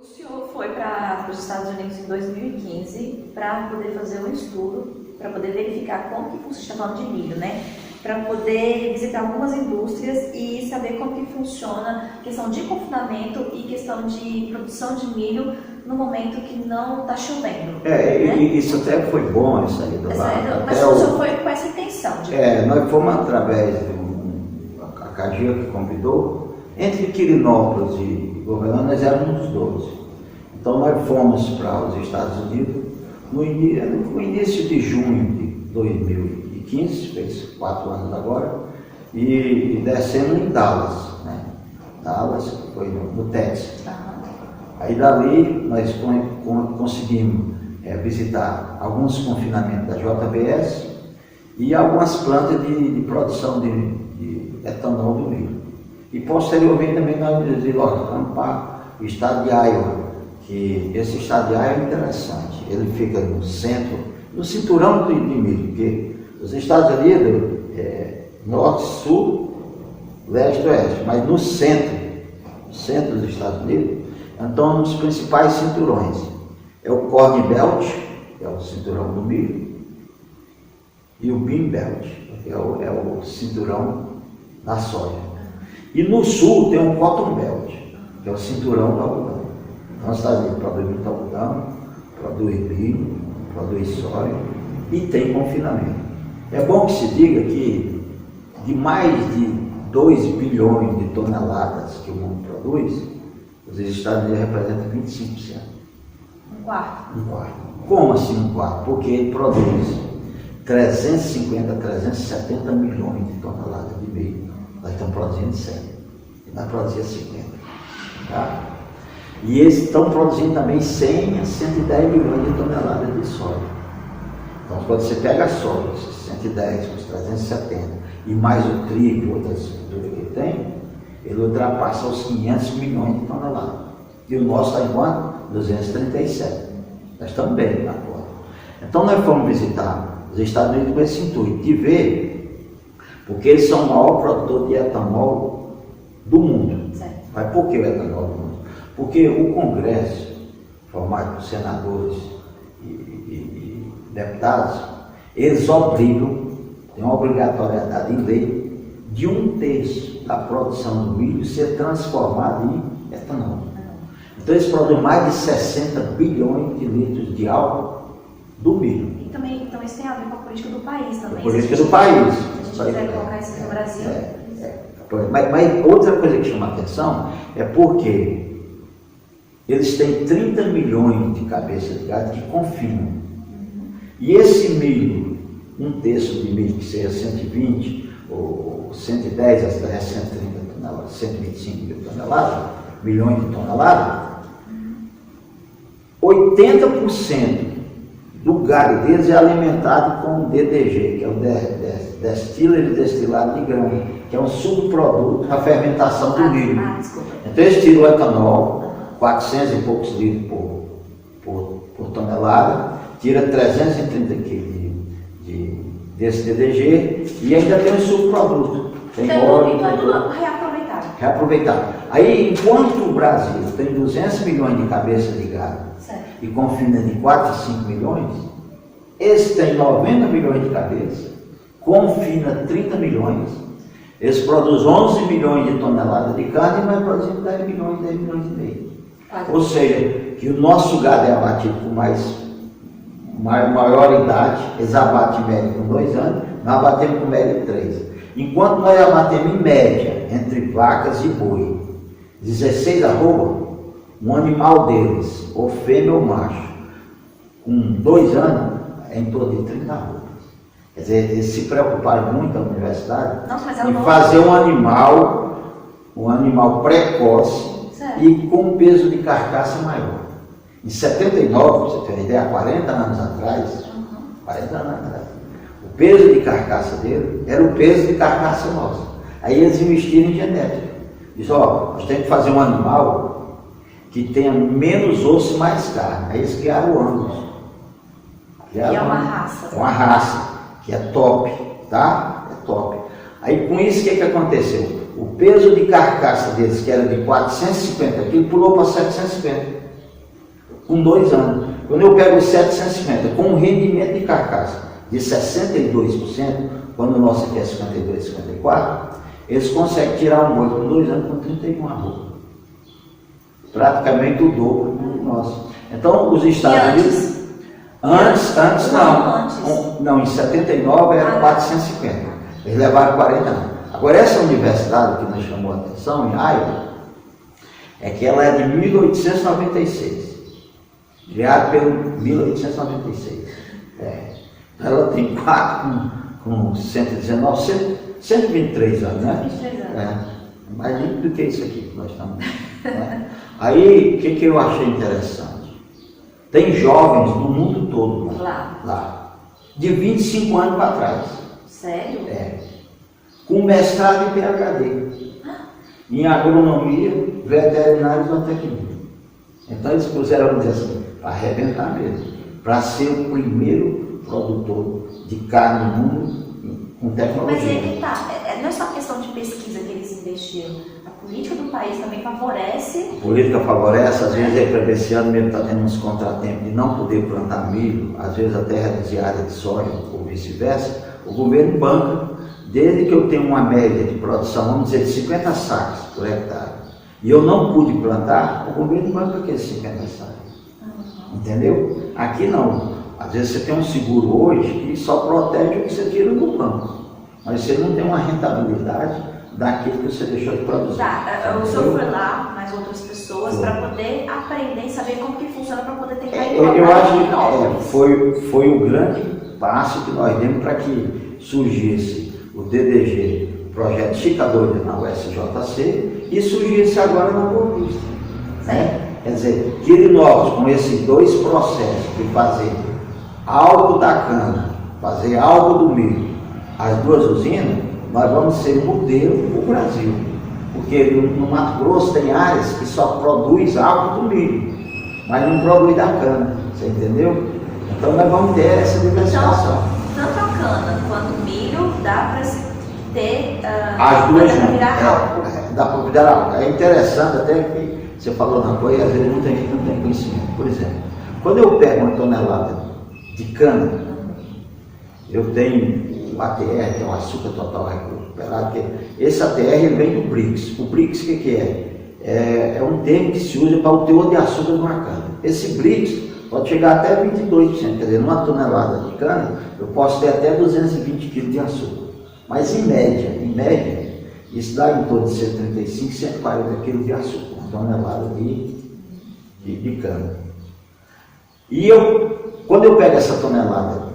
O senhor foi para os Estados Unidos em 2015 para poder fazer um estudo, para poder verificar como que funciona, está falando de milho, né? Para poder visitar algumas indústrias e saber como que funciona a questão de confinamento e questão de produção de milho no momento que não está chovendo. Né? Isso até foi bom, isso aí do lado. Mas o senhor foi com essa intenção de... Nós fomos através a Cagia que convidou, entre Quirinópolis e Governador, nós éramos 12. Então nós fomos para os Estados Unidos no início de junho de 2015, fez 4 anos agora, e descendo em Dallas, né? Dallas, foi no Texas. Aí dali nós conseguimos visitar alguns confinamentos da JBS e algumas plantas de produção de etanol do milho. E posteriormente também nós deslocamos para o estado de Iowa, que esse estado de Iowa é interessante. Ele fica no centro, no cinturão de milho, porque os Estados Unidos norte, sul, leste e oeste, mas no centro dos Estados Unidos, então nos principais cinturões é o Corn Belt, que é o cinturão do milho, e o Bean Belt, que é o cinturão da soja. E no sul tem o Cotton Belt, que é o cinturão do algodão. Então os Estados Unidos produz muito algodão, produz milho, produz soja e tem confinamento. É bom que se diga que de mais de 2 bilhões de toneladas que o mundo produz, os Estados Unidos representam 25%. Um quarto. Como assim um quarto? Porque ele produz 350, 370 milhões de toneladas de milho. Nós estamos produzindo 100. E nós produzimos 50. Tá? E eles estão produzindo também 100 a 110 milhões de toneladas de soja. Então quando você pega a soja, 110 com os 370, e mais o trigo e outras culturas que tem, ele ultrapassa os 500 milhões de toneladas. E o nosso está em quanto? 237. Nós estamos bem na conta. Então nós fomos visitar os Estados Unidos com esse intuito de ver, porque eles são o maior produtor de etanol do mundo. Certo. Mas por que o etanol do mundo? Porque o Congresso, formado por senadores e deputados, eles obrigam, tem uma obrigatoriedade em lei, de 1/3 da produção do milho ser transformado em etanol. Então eles produzem mais de 60 bilhões de litros de álcool do milho. E também, então isso tem a ver com a política do país também. A política do país. Se a gente quiser colocar isso no Brasil. Mas outra coisa que chama a atenção é porque eles têm 30 milhões de cabeças de gado que confinam. E esse milho, 1/3 de milho que seja 120 ou 110, até 130 toneladas, 125 mil toneladas, milhões de toneladas, 80% do gado deles é alimentado com DDG, que é o destiller e destilado de grão, que é um subproduto da fermentação do milho. Então eles tiram o etanol, 400 e poucos litros por tonelada, tira 330 kg desse DDG e ainda tem um subproduto. Tem óleo, então, tudo reaproveitado. Aí, enquanto o Brasil tem 200 milhões de cabeças de gado, certo, e confina de 4 a 5 milhões, eles têm 90 milhões de cabeças, confina 30 milhões, eles produzem 11 milhões de toneladas de carne e nós produzimos 10 milhões e meio. Ou seja, que o nosso gado é abatido com maior idade, eles abatem em média com 2 anos, nós abatemos com média 3. Enquanto nós abatemos em média, entre vacas e boi, 16 arroba, um animal deles, ou fêmea ou macho, com 2 anos, é em torno de 30 arrobas. Quer dizer, eles se preocuparam muito na universidade em fazer um animal precoce, certo, e com peso de carcaça maior. Em 79, você tem uma ideia, há 40 anos atrás, 40 anos atrás, o peso de carcaça dele era o peso de carcaça nossa. Aí eles investiram em genética. Diz, nós temos que fazer um animal que tenha menos osso e mais carne. Aí eles criaram o Angus. E é uma raça. É uma raça, que é top, tá? É top. Aí com isso, o que aconteceu? O peso de carcaça deles, que era de 450 quilos, pulou para 750. com 2 anos. Quando eu pego os 750 com um rendimento de carcaça de 62%, quando o nosso aqui é 52, 54, eles conseguem tirar um boi com 2 anos com 31 arroba. Praticamente o dobro do nosso. Então, os Estados Unidos... Antes não. Não, em 79 era 450. Eles levaram 40 anos. Agora, essa universidade que nos chamou a atenção, em Iowa, é que ela é de 1896. Criada pelo 1896. Ela tem 4 com 119, 123 anos, né? 123 anos. Mais limpo do que isso aqui que nós estamos. Aí, o que eu achei interessante? Tem jovens do mundo todo lá. De 25 anos para trás. Sério? Com mestrado e PhD. Em agronomia, veterinário e zootecnia. Então eles puseram, vamos dizer assim, para arrebentar mesmo. Para ser o primeiro produtor de carne no mundo com tecnologia. Mas aí que tá. Não é só questão de pesquisa que eles investiram. A política do país também favorece. A política favorece, às vezes para esse ano mesmo está tendo uns contratempos de não poder plantar milho, às vezes até reduzir a área de soja ou vice-versa. O governo banca, desde que eu tenho uma média de produção, vamos dizer, de 50 sacos por hectare, e eu não pude plantar, o governo banca aqueles 50 sacos. Entendeu? Aqui não. Às vezes você tem um seguro hoje que só protege o que você tira do banco, mas você não tem uma rentabilidade daquilo que você deixou de produzir. Tá, o senhor foi lá, mais outras pessoas, para poder aprender e saber como que funciona para poder tentar inovar. Eu acho que foi o grande passo que nós demos para que surgisse o DDG, o Projeto Chica Doida na USJC, e surgisse agora na Boa Vista. Quer dizer, Quirinópolis, com esses 2 processos de fazer álcool da cana, fazer álcool do milho, as 2 usinas, nós vamos ser modelo para o Brasil. Porque no Mato Grosso tem áreas que só produz álcool do milho, mas não produz da cana. Você entendeu? Então nós vamos ter essa diversificação. Então, tanto a cana quanto o milho dá para se ter as 2 para virar álcool. Dá para virar álcool. É interessante até que você falou na coisa, às vezes não tem conhecimento. Por exemplo, quando eu pego uma tonelada de cana, eu tenho o ATR, que é o açúcar total recuperado, que esse ATR ele vem do BRICS. O BRICS o que é? É um termo que se usa para o teor de açúcar de uma cana. Esse BRICS pode chegar até 22%, quer dizer, numa tonelada de cana, eu posso ter até 220 kg de açúcar. Mas em média, isso dá em torno de 135, 140 kg de açúcar, uma tonelada de cana. E quando eu pego essa tonelada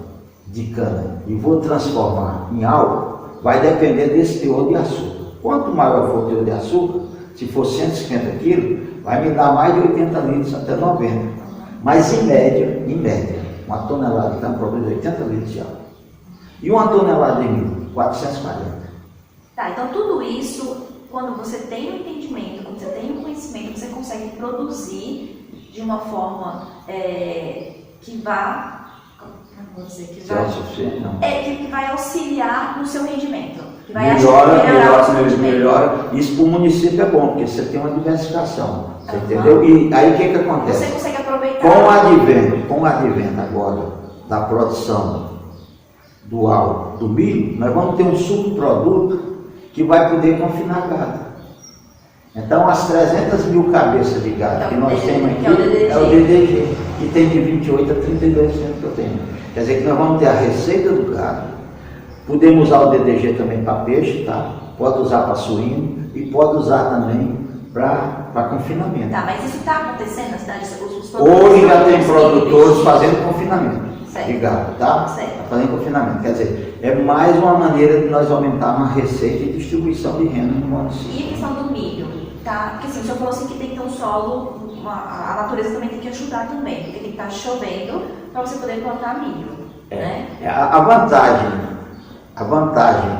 de cana e vou transformar em álcool, vai depender desse teor de açúcar. Quanto maior for o teor de açúcar, se for 150 kg, vai me dar mais de 80 litros até 90. Mas em média, uma tonelada de cana produz 80 litros de álcool. E uma tonelada de milho, 440. Tá, então tudo isso, quando você tem um entendimento, quando você tem um conhecimento, você consegue produzir de uma forma que vá... que vai auxiliar no seu rendimento. Que vai melhora. Isso para o município é bom, porque você tem uma diversificação. Você entendeu? E aí o que acontece? Você consegue aproveitar. Com o advento agora da produção do álcool, do milho, nós vamos ter um subproduto que vai poder confinar gado. Então, as 300 mil cabeças de gado que nós temos aqui é o DDG, que tem de 28% a 32% que eu tenho. Quer dizer que nós vamos ter a receita do gado, podemos usar o DDG também para peixe, tá? Pode usar para suíno e pode usar também para confinamento. Tá, mas isso está acontecendo na cidade? Hoje já tem produtores fazendo confinamento de gado, tá? Fazendo confinamento. Quer dizer, é mais uma maneira de nós aumentarmos a receita e distribuição de renda no município. E a questão do milho, tá? Porque assim, o senhor falou assim que tem que ter um solo, a natureza também tem que ajudar também, porque tem que estar chovendo para você poder plantar milho, né? A vantagem,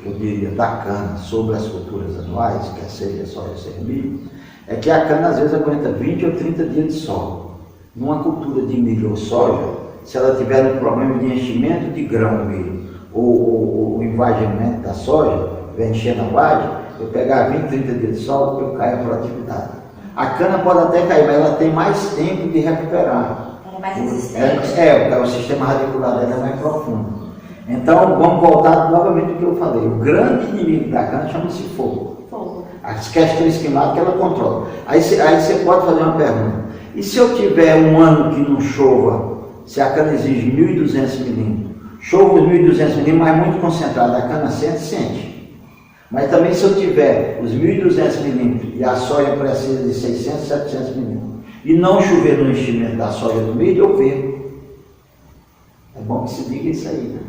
eu diria, da cana sobre as culturas anuais, que é seja soja, seja milho, é que a cana às vezes aguenta 20 ou 30 dias de sol. Numa cultura de milho ou soja, se ela tiver um problema de enchimento de grão milho, ou o envajamento da soja, vai encher na vagem, eu pegar 20, 30 dias de sol, eu caio a produtividade. A cana pode até cair, mas ela tem mais tempo de recuperar. Ela é mais resistente. O sistema radicular dela é mais profundo. Então, vamos voltar novamente ao que eu falei. O grande inimigo da cana chama-se fogo. As questões climáticas ela controla. Aí você pode fazer uma pergunta. E se eu tiver um ano que não chova, se a cana exige 1.200 milímetros, chova os 1.200 milímetros, mas muito concentrado, a cana sente. Mas também se eu tiver os 1.200 milímetros e a soja precisa de 600, 700 milímetros, e não chover no enchimento da soja do milho, eu perco. É bom que se diga isso aí, né?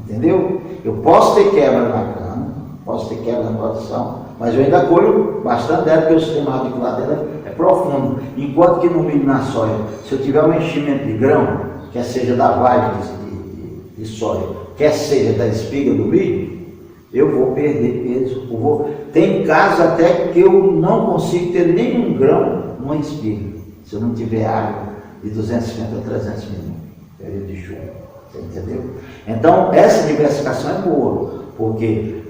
Entendeu? Eu posso ter quebra na cana, posso ter quebra na produção, mas eu ainda colho bastante dela, porque o sistema radicular dela é profundo. Enquanto que no milho e na soja, se eu tiver um enchimento de grão, quer seja da vagem de soja, quer seja da espiga do milho, eu vou perder peso. Tem casos até que eu não consigo ter nenhum grão numa espiga, se eu não tiver água de 250 a 300 milímetros, período de chuva. Você entendeu? Então, essa diversificação é boa, porque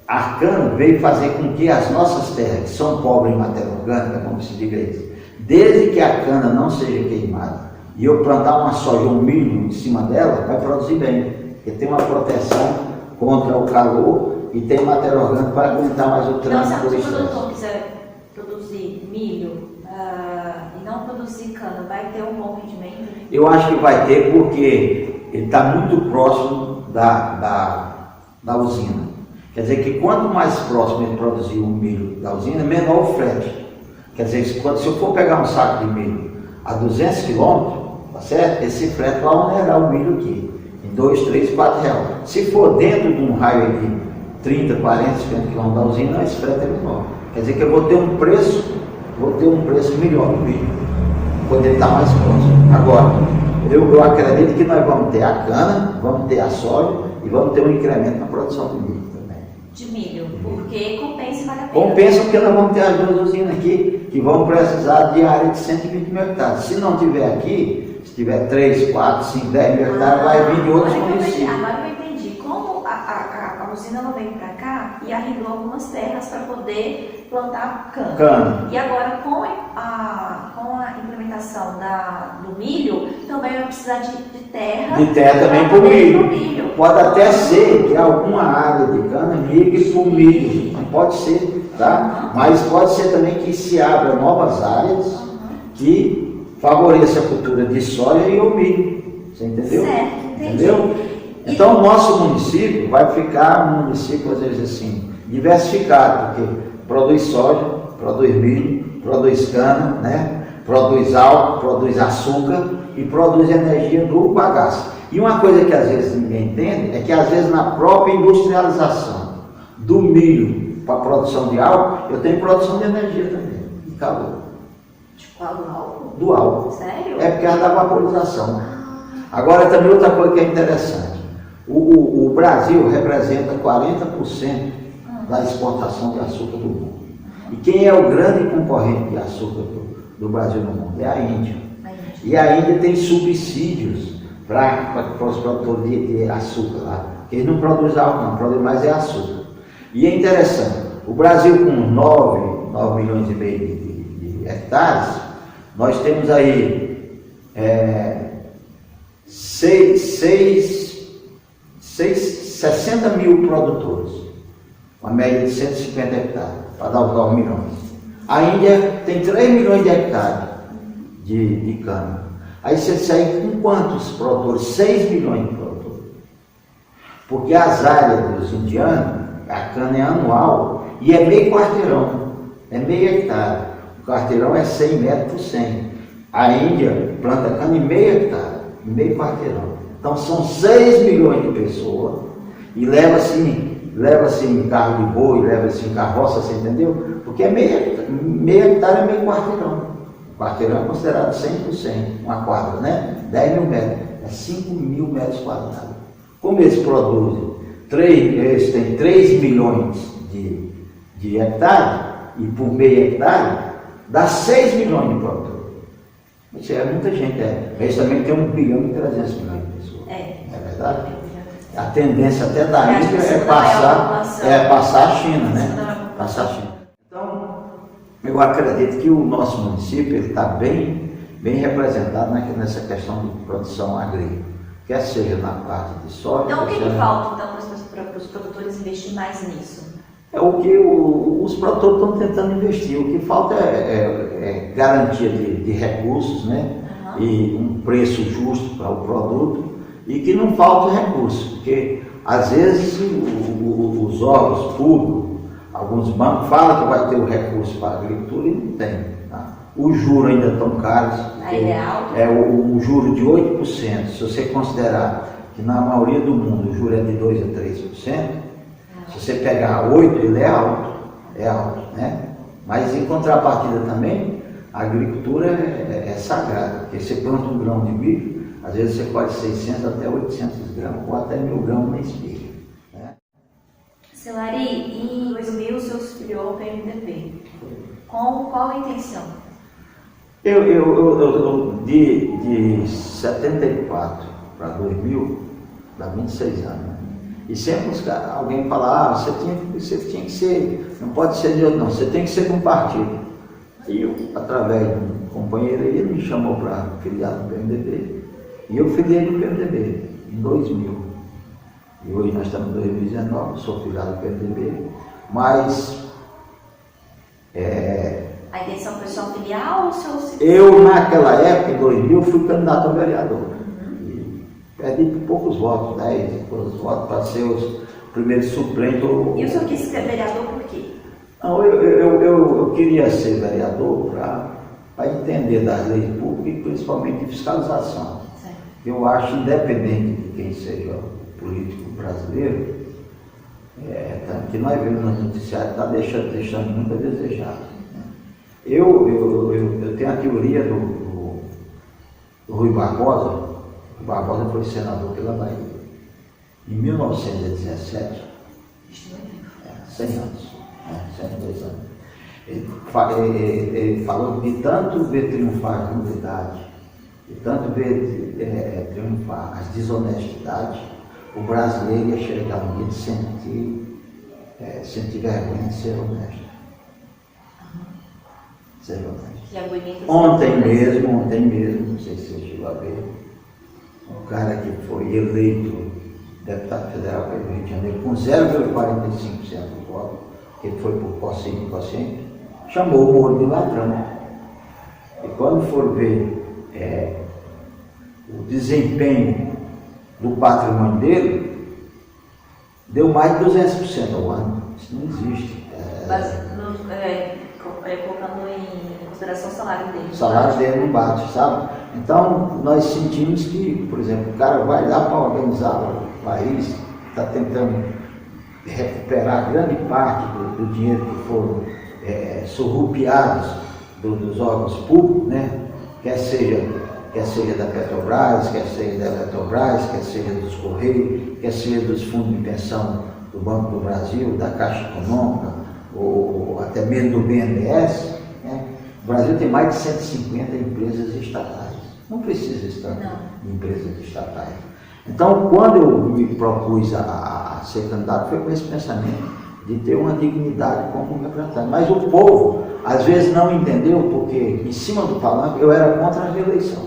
a cana veio fazer com que as nossas terras, que são pobres em matéria orgânica, como se diga isso, desde que a cana não seja queimada e eu plantar uma soja ou um milho em cima dela, vai produzir bem, porque tem uma proteção contra o calor e tem matéria orgânica para aguentar mais o trânsito. Então, se o produtor quiser produzir milho e não produzir cana, vai ter um bom rendimento? Eu acho que vai ter, porque ele está muito próximo da usina. Quer dizer que quanto mais próximo ele produzir o milho da usina, menor o frete. Quer dizer, se eu for pegar um saco de milho a 200 quilômetros, tá certo? Esse frete vai onerar o milho aqui, em 2, 3, 4 reais. Se for dentro de um raio de 30, 40, 50 quilômetros da usina, esse frete é menor. Quer dizer que eu vou ter um preço melhor do milho, quando ele está mais próximo. Agora, eu acredito que nós vamos ter a cana, vamos ter a soja e vamos ter um incremento na produção do milho. De milho, porque compensa e vale a pena. Compensa porque nós vamos ter as duas usinas aqui que vão precisar de área de 120 mil hectares. Se não tiver aqui, se tiver 3, 4, 5, 10 mil hectares, vai vir de outros municípios. Agora eu entendi. Como a usina não veio para cá e arrendou algumas terras para poder plantar cana. E agora com a implementação do milho, também vai precisar de terra. De terra também para o milho. Pode até ser que alguma área de cana migre para o milho, não pode ser, tá? Mas pode ser também que se abra novas áreas que favoreçam a cultura de soja e o milho. Você entendeu? Certo, entendi. Entendeu? Então o nosso município vai ficar um município, às vezes assim, diversificado, porque produz soja, produz milho, produz cana, né? Produz álcool, produz açúcar e produz energia do bagaço. E uma coisa que às vezes ninguém entende é que às vezes na própria industrialização do milho para a produção de álcool, eu tenho produção de energia também, de calor. De qual do álcool? Do álcool. Sério? É porque é da vaporização. Agora também outra coisa que é interessante. O Brasil representa 40% da exportação de açúcar do mundo. E quem é o grande concorrente de açúcar do Brasil no mundo? É a Índia. E a Índia tem subsídios para os produtores de açúcar lá. Porque eles não produzem álcool, não, produzem mais açúcar. E é interessante, o Brasil com 9 milhões e meio de hectares, nós temos aí 60 mil produtores, uma média de 150 hectares, para dar os 9 milhões. A Índia tem 3 milhões de hectares de cana. Aí você sai com quantos produtores? 6 milhões de produtores. Porque as áreas dos indianos, a cana é anual e é meio quarteirão, é meio hectare. O quarteirão é 100 metros por 100. A Índia planta cana em meio hectare, em meio quarteirão. Então são 6 milhões de pessoas e leva-se em carro de boi, leva-se em carroça, você entendeu? Porque é meio hectare é meio quarteirão. O quarteirão é considerado 100%, uma quadra, né? 10 mil metros, é 5 mil metros quadrados. Como eles produzem, eles têm 3 milhões de hectares, e por meio hectare, dá 6 milhões de produtores. Isso é muita gente, Eles também têm 1 bilhão e 300 milhões de pessoas. É verdade? A tendência até da Índia é passar a China, né? Passar a China. Então, Eu acredito que o nosso município está bem representado nessa questão de produção agrícola, quer seja na parte de soja. Então, o que falta então, para os produtores investir mais nisso? É o que os produtores estão tentando investir. O que falta é garantia de recursos, né? E um preço justo para o produto e que não falte recursos, porque às vezes os órgãos públicos, alguns bancos falam que vai ter o recurso para a agricultura e não tem. Tá? Os juros ainda estão caros. É o juro de 8%. Se você considerar que na maioria do mundo o juro é de 2% a 3%, se você pegar 8%, ele é alto, né? Mas em contrapartida também, a agricultura é sagrada, porque você planta um grão de milho, às vezes você colhe 600 até 800 gramas, ou até 1000 gramas na espiga. Né? Celari, em 2000 o senhor se filiou ao PMDB. Com qual a intenção? De 74 para 2000, dá 26 anos. Né? E sempre alguém fala, você tinha que ser, não pode ser de outro não, você tem que ser de um partido. E eu, através de um companheiro, ele me chamou para filiar no PMDB. E eu filiei no PMDB em 2000. E hoje nós estamos em 2019, eu sou filiado do PMDB. Mas a intenção foi só filiar ou o senhor... Eu, naquela época, em 2000, fui candidato a vereador. E perdi por poucos votos, 10 votos, para ser o primeiro suplente. E o senhor quis ser vereador por quê? Não, eu queria ser vereador para entender das leis públicas e principalmente de fiscalização. Certo. Eu acho, independente de quem seja o político brasileiro, que nós vemos no noticiário, está deixando muito a desejar. Eu tenho a teoria do Rui Barbosa. O Barbosa foi senador pela Bahia. Em 1917, 100 anos. 102 anos. Ele falou de tanto ver triunfar a novidade, de tanto ver triunfar as desonestidades, o brasileiro ia chegar um dia de sentir vergonha de ser honesto. Ser honesto. Ontem mesmo, não sei se você chegou a ver, um cara que foi eleito deputado federal pelo Rio de Janeiro com 0,45% do voto, que ele foi por quociente, chamou o Moro de ladrão. E quando for ver o desempenho do patrimônio dele, deu mais de 200% ao ano. Isso não existe. Colocando em consideração o salário dele. O salário dele não bate, sabe? Então, nós sentimos que, por exemplo, o cara vai lá para organizar o país, está tentando recuperar grande parte do dinheiro que foram surrupiados dos órgãos públicos, né? Quer seja da Petrobras, quer seja da Eletrobras, quer seja dos Correios, quer seja dos fundos de pensão do Banco do Brasil, da Caixa Econômica, ou até mesmo do BNDES, né? O Brasil tem mais de 150 empresas estatais. Não precisa estar em empresas estatais. Então, quando eu me propus a ser candidato, foi com esse pensamento de ter uma dignidade como representante. Mas o povo, às vezes, não entendeu, porque em cima do palanque eu era contra a reeleição.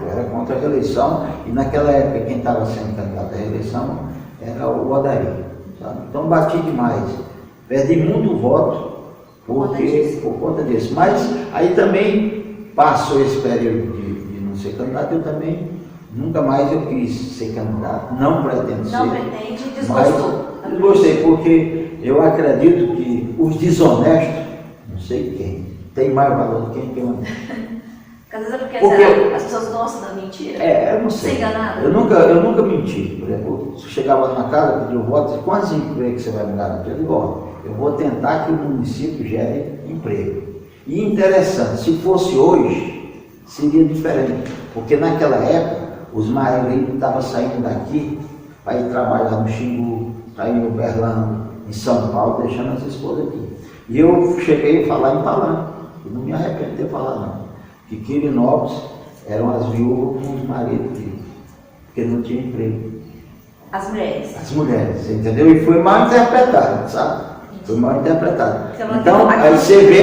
Eu era contra a reeleição, e naquela época quem estava sendo candidato à reeleição era o Odair. Sabe? Então, bati demais. Perdi muito voto por conta disso. Mas aí também passou esse período de não ser candidato, eu também nunca mais eu quis ser candidato, não pretendo ser. Não pretende, desgostou. Mas desgostei, porque eu acredito que os desonestos, não sei quem, tem mais valor do que quem tem honesto. Às vezes é porque as pessoas gostam da mentira. Eu não sei. Ser enganado. Eu nunca menti. Por exemplo, se eu chegava na casa, pedia o voto, quantos empregos você vai me garantir? Eu digo, eu vou tentar que o município gere emprego. E interessante, se fosse hoje, seria diferente. Porque naquela época, os marinheiros estavam saindo daqui para ir trabalhar no Xingu, para ir no Uberlândia, em São Paulo, deixando as esposas aqui. E eu cheguei a falar em palanque, e não me arrependo de ter falado não, que Quirinópolis eram as viúvas com os maridos aqui, porque não tinha emprego. As mulheres. As mulheres, entendeu? E foi mal interpretado, sabe? Foi mal interpretado. Então, aí você vê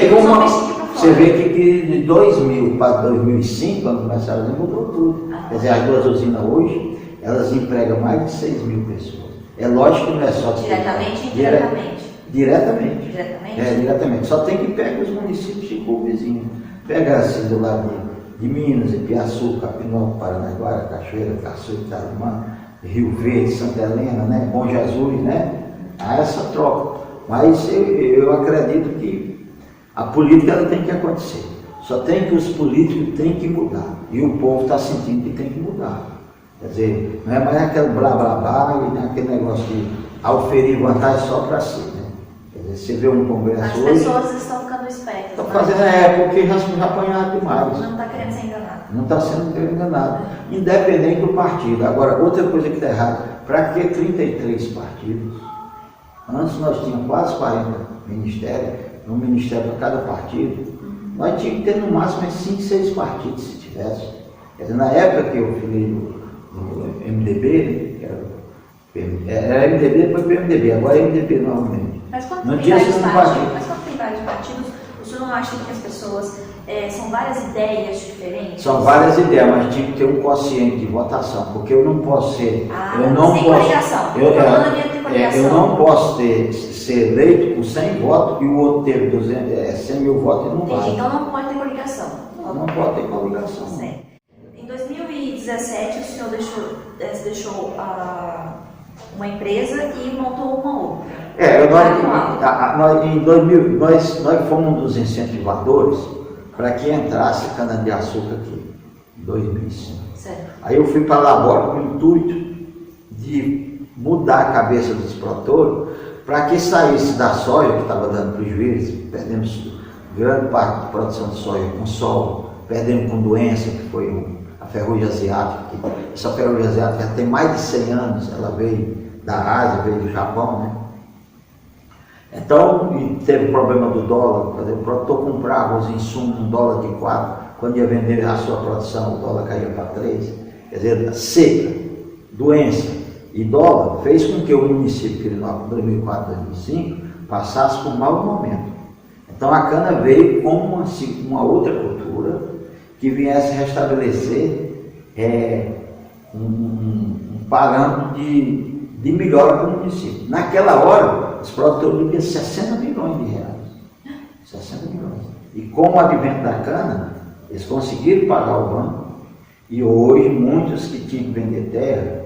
que de 2000 para 2005, quando começaram a mudou tudo. Quer dizer, as duas usinas hoje, elas empregam mais de 6 mil pessoas. É lógico que não é só... Diretamente e indiretamente? Diretamente. Diretamente? Diretamente. Só tem que pegar os municípios de vizinhos. Pega assim do lado de Minas, Ipiaçu, Capinó, Paranaguara, Cachoeira, Caçu, Tarumã, Rio Verde, Santa Helena, né? Bom Jesus, né? Há essa troca. Mas eu acredito que a política ela tem que acontecer. Só tem que os políticos têm que mudar. E o povo está sentindo que tem que mudar. Quer dizer, não é mais aquele blá blá blá e nem aquele negócio de auferir vantagem só para si. Né? Quer dizer, você vê um congresso as hoje... As pessoas estão ficando espertas. Estão fazendo, porque já apanharam demais. Não está querendo ser enganado. Não está sendo enganado. Independente do partido. Agora, outra coisa que está errada. Para que 33 partidos? Antes nós tínhamos quase 40 ministérios, um ministério para cada partido. Nós tínhamos que ter no máximo 5, 6 partidos, se tivesse. Quer dizer, na época que eu fui no MDB, era MDB, depois PMDB, agora é MDB novamente. Mas quando não tem vários partidos, o senhor não acha que as pessoas são várias ideias diferentes? São várias ideias, mas tinha que ter um quociente de votação, porque eu não posso ser. Eu não posso ser eleito com 100 votos e o outro teve 100 mil votos e não vai. Então não pode ter coligação. Não pode ter coligação. Certo. Em 2017 o senhor deixou uma empresa e montou uma outra. Em 2000, nós fomos um dos incentivadores para que entrasse cana-de-açúcar aqui, em 2005. Certo. Aí eu fui para Labora com o intuito de mudar a cabeça dos produtores para que saísse da soja, que estava dando prejuízo, perdemos grande parte da produção de soja com sol, perdemos com doença, que foi a ferrugem asiática. Essa ferrugem asiática já tem mais de 100 anos, ela veio da Ásia, veio do Japão, né? Então, e teve o problema do dólar, o produtor comprava os insumos um dólar de 4, quando ia vender a sua produção, o dólar caía para 3. Quer dizer, seca, doença e dólar fez com que o município de Quirinópolis, 2004, 2005, passasse por um mau momento. Então, a cana veio como uma outra cultura que viesse restabelecer um parâmetro de melhora para o município. Naquela hora, os produtores deviam 60 milhões de reais. 60 milhões. E com o advento da cana, eles conseguiram pagar o banco. E hoje, muitos que tinham que vender terra,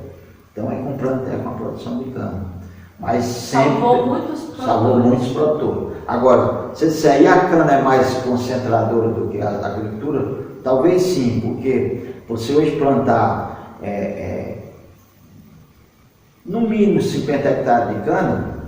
estão aí comprando terra com a produção de cana. Mas sempre salvou muitos produtores. Agora, se disser, e a cana é mais concentradora do que a agricultura? Talvez sim, porque você hoje plantar no mínimo 50 hectares de cana,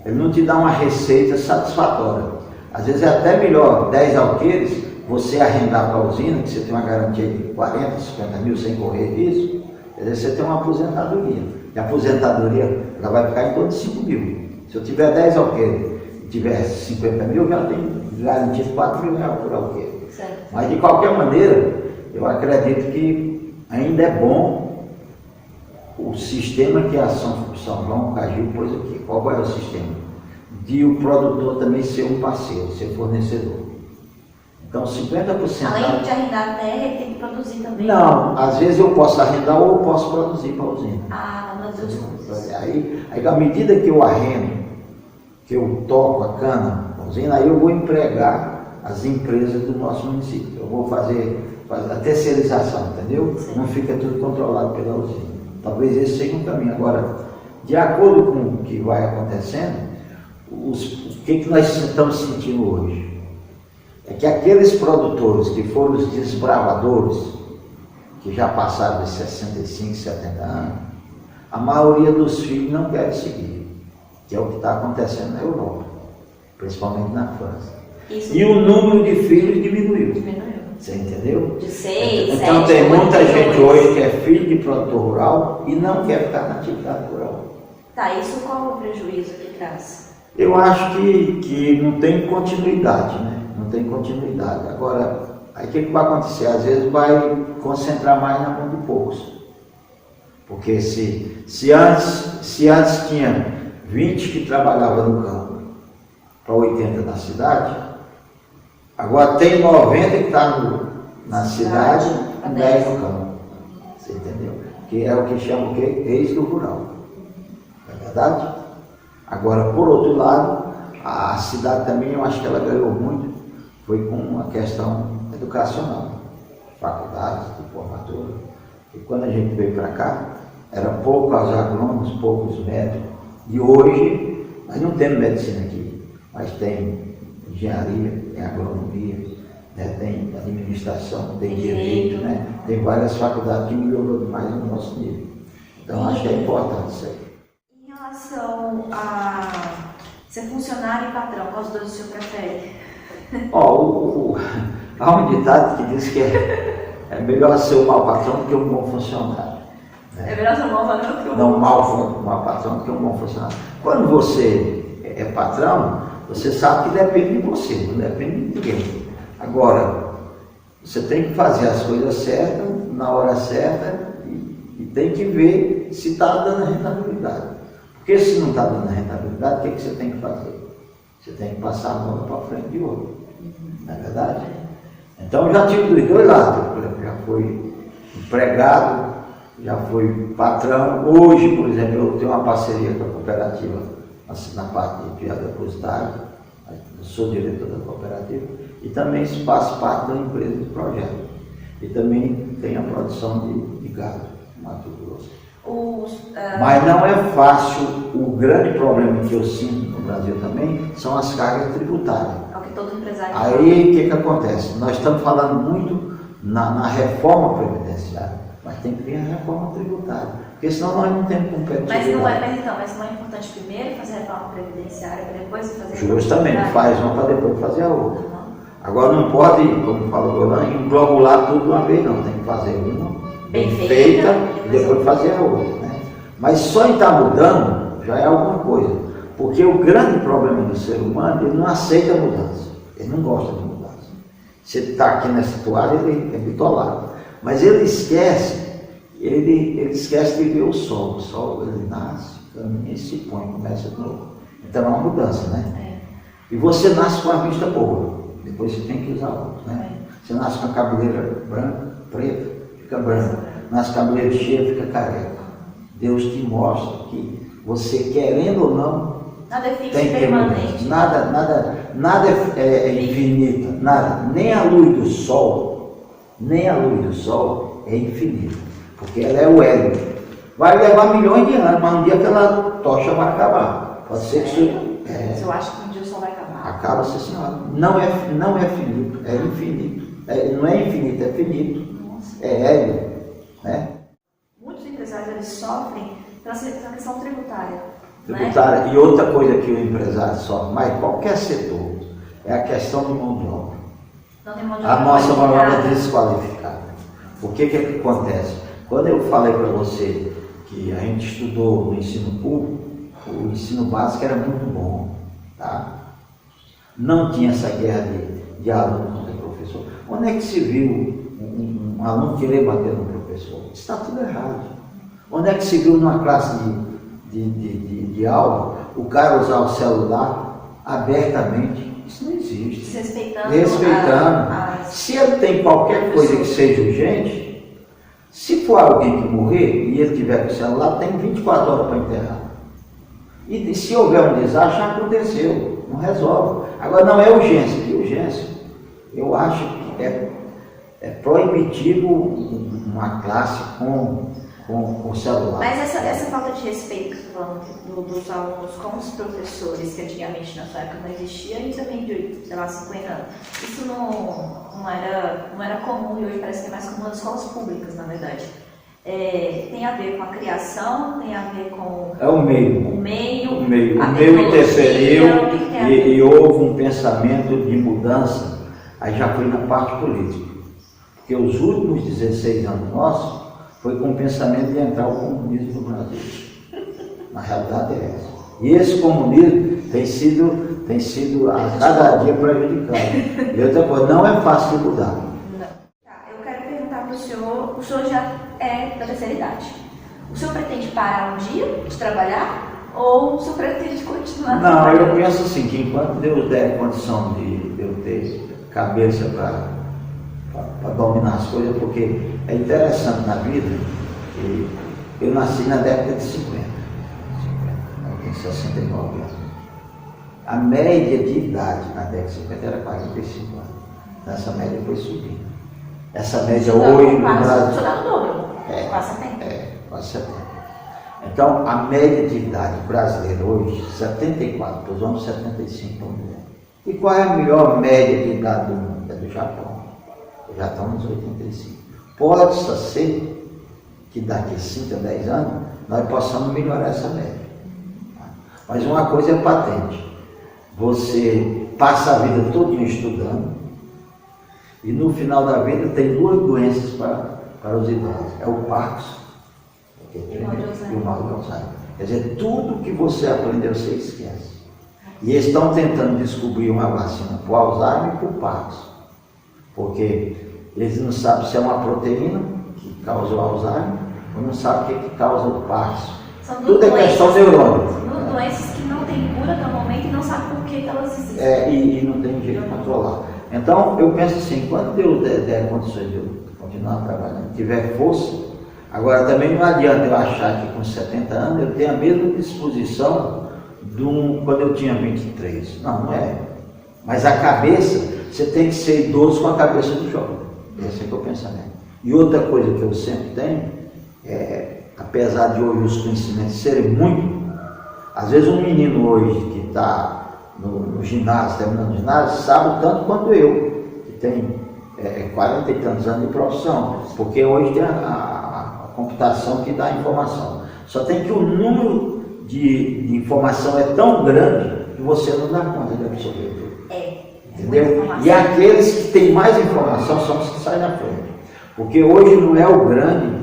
ele não te dá uma receita satisfatória. Às vezes é até melhor 10 alqueires, você arrendar para a usina, que você tem uma garantia de 40, 50 mil sem correr risco, quer dizer, você tem uma aposentadoria. E a aposentadoria ela vai ficar em torno de 5 mil. Se eu tiver 10 alqueires e tiver 50 mil, já tem garantia de 4 mil reais por alqueire. Certo. Mas de qualquer maneira, eu acredito que ainda é bom o sistema que a São João Caju pôs aqui. Qual é o sistema? De o produtor também ser um parceiro, ser fornecedor. Então 50%... Além de arrendar a terra, ele tem que produzir também? Não, às vezes eu posso arrendar ou eu posso produzir para a usina. Nas duas coisas. Aí, à medida que eu arrendo, que eu toco a cana na usina, aí eu vou empregar as empresas do nosso município. Eu vou fazer a terceirização, entendeu? Sim. Não fica tudo controlado pela usina. Talvez esse seja um caminho. Agora, de acordo com o que vai acontecendo, o que nós estamos sentindo hoje? É que aqueles produtores que foram os desbravadores, que já passaram de 65, 70 anos, a maioria dos filhos não querem seguir, que é o que está acontecendo na Europa, principalmente na França. Isso. E o número de filhos diminuiu. Você entendeu? De 6, então 7, tem muita gente hoje que é filho de produtor rural e não quer ficar na atividade rural. Tá, isso qual é o prejuízo que traz? Eu acho que não tem continuidade, né? Não tem continuidade. Agora, aí o que vai acontecer? Às vezes vai concentrar mais na mão de poucos. Porque se antes tinha 20 que trabalhavam no campo para 80 na cidade, agora tem 90 que está na cidade e 10 no campo. Você entendeu? Que é o que chama o quê? Êxodo rural. Não é verdade? Agora, por outro lado, a cidade também, eu acho que ela ganhou muito, foi com a questão educacional, faculdades, de formatura. E quando a gente veio para cá, era poucos agrônomos, poucos médicos. E hoje, nós não temos medicina aqui, mas tem engenharia, tem agronomia, né, tem administração, tem direito, né, tem várias faculdades que melhorou demais no nosso nível. Então, acho que é importante isso aí. Em relação a ser funcionário e patrão, qual dos dois o senhor prefere? Há um ditado que diz que é melhor ser um mau patrão do que um bom funcionário. Né? É melhor ser um mau patrão do que um não mau patrão do que um bom funcionário. Quando você é patrão, você sabe que depende de você, não depende de ninguém. Agora, você tem que fazer as coisas certas, na hora certa, e tem que ver se está dando rentabilidade. Porque se não está dando rentabilidade, o que você tem que fazer? Você tem que passar a bola para frente de outro. Não é verdade? Então, eu já tive dos dois lados. Já fui empregado, já fui patrão. Hoje, por exemplo, eu tenho uma parceria com a cooperativa na parte de fiado depositário. Eu sou diretor da cooperativa e também faço parte da empresa de projeto. E também tenho a produção de gado, Mato Grosso. Mas não é fácil. O grande problema que eu sinto no Brasil também são as cargas tributárias. É o que todo empresário Aí o que acontece? Nós estamos falando muito na reforma previdenciária, mas tem que vir a reforma tributária, porque senão nós não temos competitividade. Mas não é importante primeiro fazer a reforma previdenciária para depois fazer a Justamente, faz uma para depois fazer a outra. Agora não pode, como falou o Golan, englobular tudo de uma vez, não. Tem que fazer uma bem feita e depois fazer a outra. Né? Mas só em estar mudando já é alguma coisa. Porque o grande problema do ser humano, ele não aceita mudança. Ele não gosta de mudança. Você está aqui nessa toalha, ele é bitolado. Mas ele esquece de ver o sol. O sol, ele nasce, caminha e se põe, começa de novo. Então é uma mudança, né? E você nasce com a vista boa. Depois você tem que usar outra, né? Você nasce com a cabeleira branca, preta, fica branca. Nasce com a cabeleira cheia, fica careca. Deus te mostra que você, querendo ou não, nada é fixo tem e permanente. Nada é infinito, nada. Nem a luz do sol é infinita, porque ela é o hélio. Vai levar milhões de anos, mas um dia aquela tocha vai acabar. Pode ser que isso. Eu acho que um dia o sol vai acabar. Acaba, sim, senhora. Não é finito, é infinito. Não é infinito, é finito. Nossa. É hélio. Né? Muitos empresários eles sofrem pela questão tributária. Tributária. Né? E outra coisa que o empresário sofre, mas qualquer setor, é a questão de mão de obra. Não tem mão de A obra nossa mão de obra é qualificada. desqualificada. O que acontece? Quando eu falei para você que a gente estudou no ensino público, o ensino básico era muito bom, tá? Não tinha essa guerra de aluno contra professor. Onde é que se viu um aluno querer bater no professor? Isso está tudo errado. Onde é que se viu numa classe de aula o cara usar o celular abertamente? Isso não existe. Respeitando. Se ele tem qualquer coisa que seja urgente, se for alguém que morrer e ele tiver com o celular, tem 24 horas para enterrar. E se houver um desastre, já aconteceu, não resolve. Agora não é urgência, que urgência? Eu acho que é proibitivo uma classe com o celular. Mas essa falta de respeito que você está falando dos alunos com os professores, que antigamente na sua época não existia, e também de, sei lá, 50 anos, isso não era comum e hoje parece que é mais comum nas escolas públicas, na verdade. Tem a ver com a criação, tem a ver com o meio. O meio interferiu e houve um pensamento de mudança, aí já foi na parte política. Porque os últimos 16 anos nossos foi com o pensamento de entrar o comunismo no Brasil. Na realidade é essa. E esse comunismo tem sido a cada dia prejudicado. E outra coisa, não é fácil de mudar. Eu quero perguntar para o senhor já é da terceira idade. O senhor pretende parar um dia de trabalhar ou o senhor pretende continuar? Não, eu penso assim, que enquanto Deus der condição de eu ter cabeça para dominar as coisas, porque é interessante na vida que eu nasci na década de 50, eu tenho 69 anos. A média de idade na década de 50 era 45 anos. Essa média foi subindo. Essa média hoje no Brasil. Isso dá o dobro, quase 70. Quase 70. Então, a média de idade brasileira hoje, 74 para os homens, 75 para a mulher. E qual é a melhor média de idade do mundo? É do Japão. Já estão nos 85. Pode ser que daqui a 5 a 10 anos nós possamos melhorar essa média. Mas uma coisa é patente. Você passa a vida toda estudando e no final da vida tem duas doenças para os idosos. É o Parkinson e o mal de Alzheimer. Quer dizer, tudo que você aprendeu você esquece. E eles estão tentando descobrir uma vacina para o Alzheimer e para o Parkinson. Porque eles não sabem se é uma proteína que causa o Alzheimer ou não sabem o que causa o Parkinson. Tudo é questão neurônica. São doenças que não têm cura no momento e não sabem por que elas existem. E não tem jeito de controlar. Então, eu penso assim, quando Deus der condições de eu continuar trabalhando, tiver força, agora também não adianta eu achar que com 70 anos eu tenho a mesma disposição quando eu tinha 23. Não é. Mas a cabeça, você tem que ser idoso com a cabeça de jovem. Esse é que é o pensamento. E outra coisa que eu sempre tenho, apesar de hoje os conhecimentos serem muito, às vezes um menino hoje que está no ginásio, terminando o ginásio, sabe tanto quanto eu, que tem 40 e tantos anos de profissão, porque hoje tem a computação que dá a informação. Só tem que o número de informação é tão grande que você não dá conta de absorver tudo. Entendeu? E aqueles que têm mais informação são os que saem na frente. Porque hoje não é o grande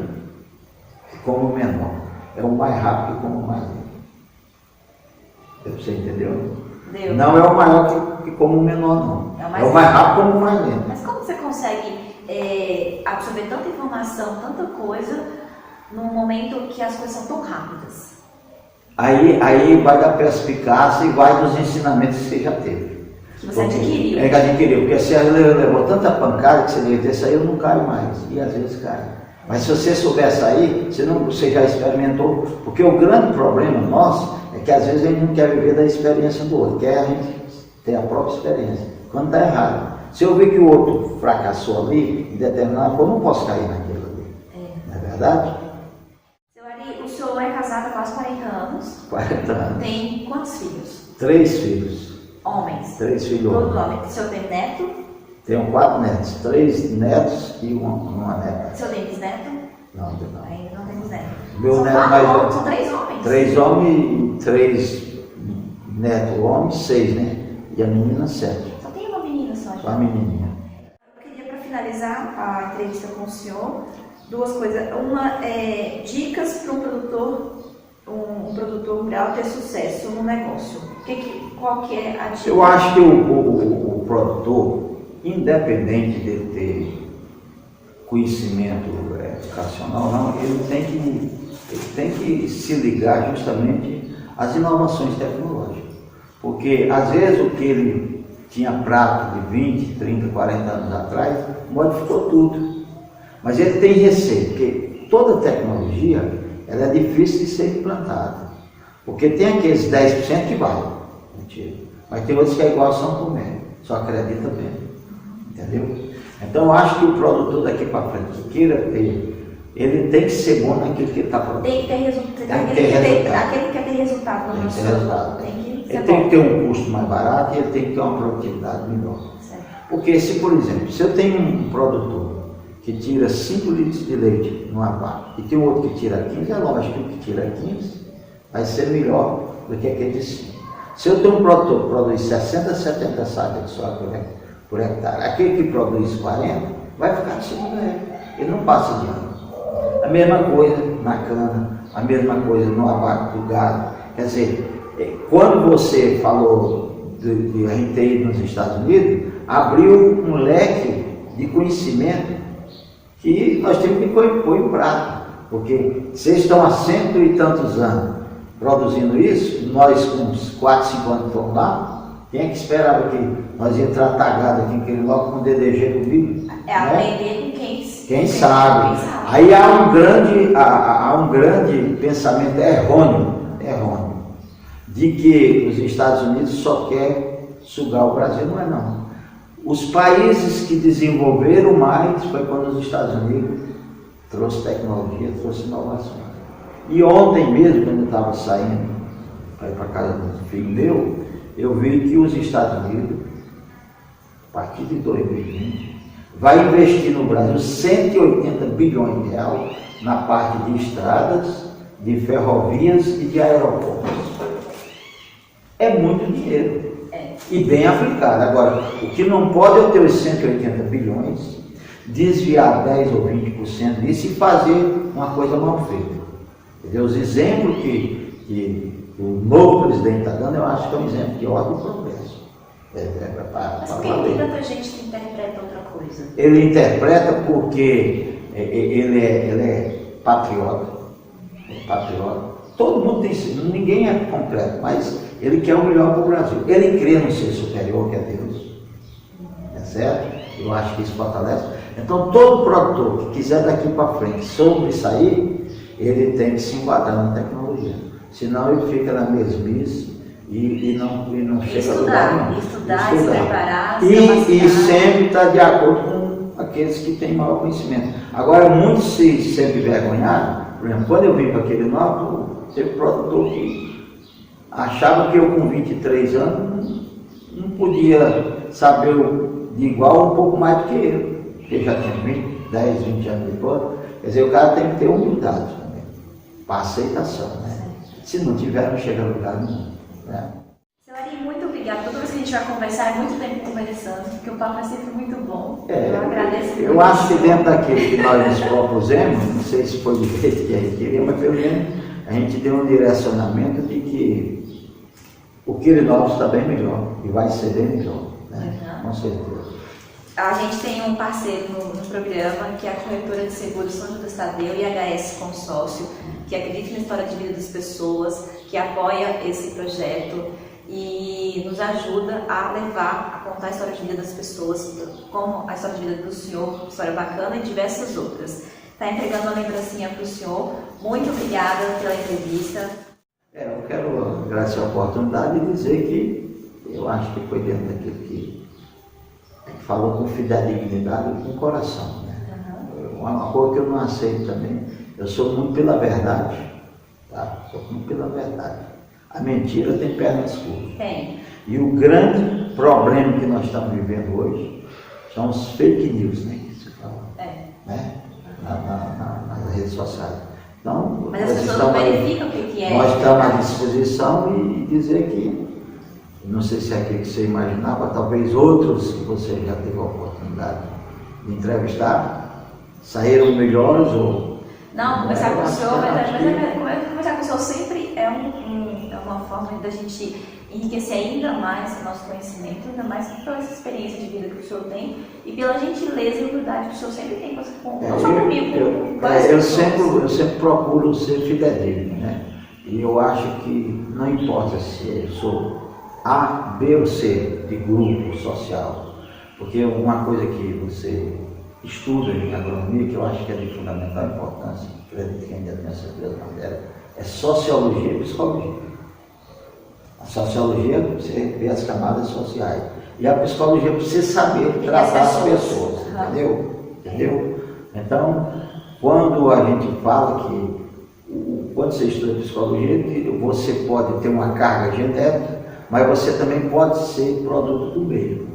como o menor, é o mais rápido como o mais lento. Você entendeu? Deus. Não é o maior que como o menor, não. É o mais rápido como o mais lento. Mas como você consegue absorver tanta informação, tanta coisa, num momento que as coisas são tão rápidas? Aí vai da perspicácia e vai dos ensinamentos que você já teve. Que você adquiriu. Que adquiriu. Porque você levou tanta pancada que você deve ter saído, não cai mais. E às vezes cai. Mas se você souber sair, você já experimentou. Porque o grande problema nosso é que às vezes a gente não quer viver da experiência do outro, quer a gente ter a própria experiência. Quando está errado. Se eu ver que o outro fracassou ali, em determinado ponto, eu não posso cair naquilo ali. Não é verdade? Seu Ari, o senhor é casado há quase 40 anos. 40 anos. Tem quantos filhos? 3 filhos. Homens? 3 filhos. Todo homem. O senhor tem neto? Tenho 4 netos, 3 netos e uma neta. O senhor tem bisneto? Não. Ainda não tem bisneto. Meu neto mais velho. São 3 homens? 3 homens e 3 netos homens, 6, né? E a menina 7. Só tem uma menina só? Só a menininha. Eu queria, para finalizar a entrevista com o senhor, 2 coisas. Uma é dicas para um produtor rural ter sucesso no negócio. Qual que é a dica? Eu acho que o produtor, independente de ter conhecimento educacional, não, ele tem que se ligar justamente às inovações tecnológicas. Porque às vezes o que ele tinha prática de 20, 30, 40 anos atrás, modificou tudo. Mas ele tem receio, porque toda tecnologia ela é difícil de ser implantada. Porque tem aqueles 10% que vai, mentira. Mas tem outros que é igual a São Tomé, só acredita bem. Entendeu? Então eu acho que o produtor daqui para frente que queira ter, ele tem que ser bom naquilo que ele está produzindo. Tem que ter resultado. Aquele que quer ter resultado no resultado. Ele tem que ter um custo mais barato e ele tem que ter uma produtividade melhor. Certo. Porque se, por exemplo, se eu tenho um produtor que tira 5 litros de leite numa vaca e tem outro que tira 15, é lógico que o que tira 15 vai ser melhor do que aquele de 5. Se eu tenho um produtor que produz 60, 70 sacas de soja por hectare, aquele que produz 40 vai ficar de segundo ele. Ele não passa de ano. A mesma coisa na cana, a mesma coisa no abate do gado. Quer dizer, quando você falou de RTI nos Estados Unidos, abriu um leque de conhecimento que nós temos que pôr em prática. Porque vocês estão há 100 e tantos anos produzindo isso, nós com uns 4, 5 anos fomos lá, quem é que esperava que nós ia entrar tagado aqui em Quirinópolis com DDG comigo? É aprender com quem sabe. Aí há um grande pensamento errôneo, de que os Estados Unidos só quer sugar o Brasil. Não é não. Os países que desenvolveram mais foi quando os Estados Unidos trouxe tecnologia, trouxe inovação. E ontem mesmo, quando eu estava saindo para ir para casa do filho meu, eu vi que os Estados Unidos, a partir de 2020, vai investir no Brasil 180 bilhões de reais na parte de estradas, de ferrovias e de aeroportos. É muito dinheiro. E bem aplicado. Agora, o que não pode é ter os 180 bilhões, desviar 10 ou 20% disso e fazer uma coisa mal feita. Entendeu? Os exemplos que o novo presidente está dando, eu acho que é um exemplo de ordem e progresso. Mas por que tem tanta gente que interpreta outra coisa? Ele interpreta porque ele é patriota. Todo mundo tem isso, ninguém é completo, mas ele quer o melhor para o Brasil. Ele crê no ser superior, que é Deus. É certo? Eu acho que isso fortalece. Então, todo produtor que quiser daqui para frente sobressair, ele tem que se enquadrar na tecnologia. Senão ele fica na mesmice e não chega a lugar nenhum. Estudar, se preparar, e sempre está de acordo com aqueles que têm maior conhecimento. Agora, muitos se envergonharam. Por exemplo, quando eu vim para Quirinópolis, teve produtor que achava que eu com 23 anos não podia saber de igual um pouco mais do que ele, porque já tinha 10, 20 anos depois. Quer dizer, o cara tem que ter humildade também, para aceitação, né? Se não tiver, não chega a lugar nenhum, né? Seu Ari, muito obrigada. Toda vez que a gente vai conversar, é muito tempo conversando, porque o papo é sempre muito bom. Eu agradeço muito. Eu acho que dentro daquilo que nós nos propusemos, não sei se foi do jeito que a gente queria, mas pelo menos a gente deu um direcionamento de que o Quirinópolis está bem melhor e vai ser bem melhor, né? Com certeza. A gente tem um parceiro no programa, que é a corretora de seguros São Judas Tadeu e HS Consórcio, que acredita na história de vida das pessoas, que apoia esse projeto e nos ajuda a levar, a contar a história de vida das pessoas, como a história de vida do senhor, história bacana e diversas outras. Está entregando uma lembrancinha para o senhor. Muito obrigada pela entrevista. Eu quero agradecer a oportunidade e dizer que eu acho que foi dentro daquilo que falou com fidedignidade e com coração, né? Uma coisa que eu não aceito também, eu sou muito pela verdade, tá? Sou muito pela verdade. A mentira tem pernas curtas. Tem. E o grande problema que nós estamos vivendo hoje são os fake news, né? Que se fala, né? Nas redes sociais. Então, mas as pessoas não verificam o que é. Nós estamos à disposição e dizer que, não sei se é aquilo que você imaginava, talvez outros que você já teve a oportunidade de entrevistar, saíram melhores ou... Não, conversar com o senhor, mas conversar com o senhor sempre é uma forma da gente enriquecer ainda mais o nosso conhecimento, ainda mais pela essa experiência de vida que o senhor tem e pela gentileza e humildade que o senhor sempre tem, não só comigo, com várias pessoas. Eu sempre procuro ser fidedigno, né? E eu acho que não importa se eu sou A, B ou C de grupo social, porque uma coisa que você estuda em agronomia, que eu acho que é de fundamental importância, acredito que ainda tem essas duas matérias, é sociologia e psicologia. A sociologia você vê as camadas sociais e a psicologia você saber tratar as pessoas, entendeu? Então, quando a gente fala que quando você estuda psicologia, você pode ter uma carga genética, mas você também pode ser produto do meio.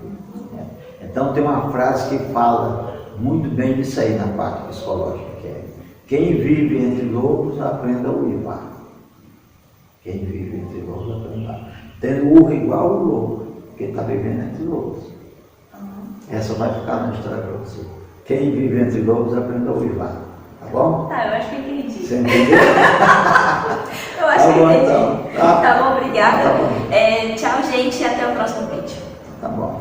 Né? Então tem uma frase que fala muito bem disso aí na parte psicológica, que é: quem vive entre lobos aprenda a uivar. Quem vive entre lobos aprenda a uivar. Tendo urra igual o lobo, porque está vivendo entre lobos. Essa vai ficar na história para você. Quem vive entre lobos aprenda a uivar. Tá bom? Tá, eu acho que eu entendi. Você entendeu? Eu acho que eu entendi. Então, tá bom, obrigada. Tá bom. Tchau, gente, e até o próximo vídeo. Tá bom.